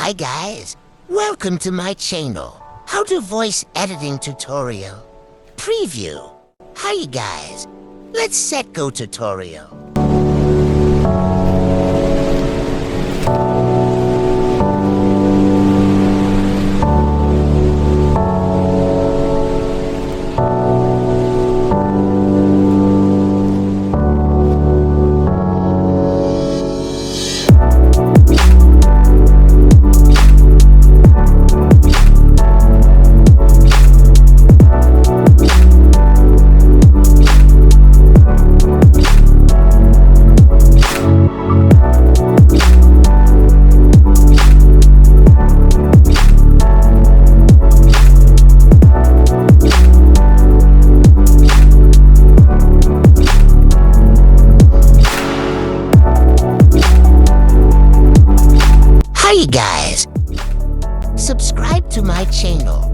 Hi guys, welcome to my channel. How to voice editing tutorial. Preview. Hi guys, let's set go tutorial. Hi guys, subscribe to my channel.